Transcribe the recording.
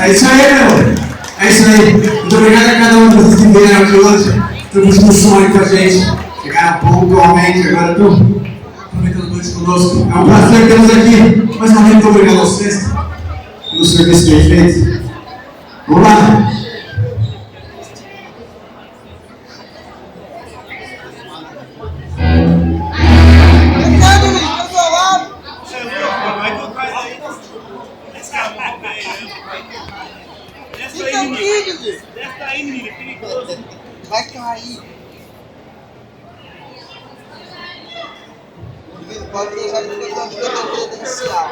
É isso aí, meu. É isso aí. Muito obrigado a cada um que vocês vieram aqui hoje. Estamos no som aí com a gente. Chegaram pontualmente, agora estão comentando coisas conosco. É um prazer termos aqui. Mais uma vez, muito obrigado a vocês pelo serviço bem feito. Vamos lá. Fica aqui, Didi. Desce aí, menina, perigoso. Vai cair. Pode usar de credencial.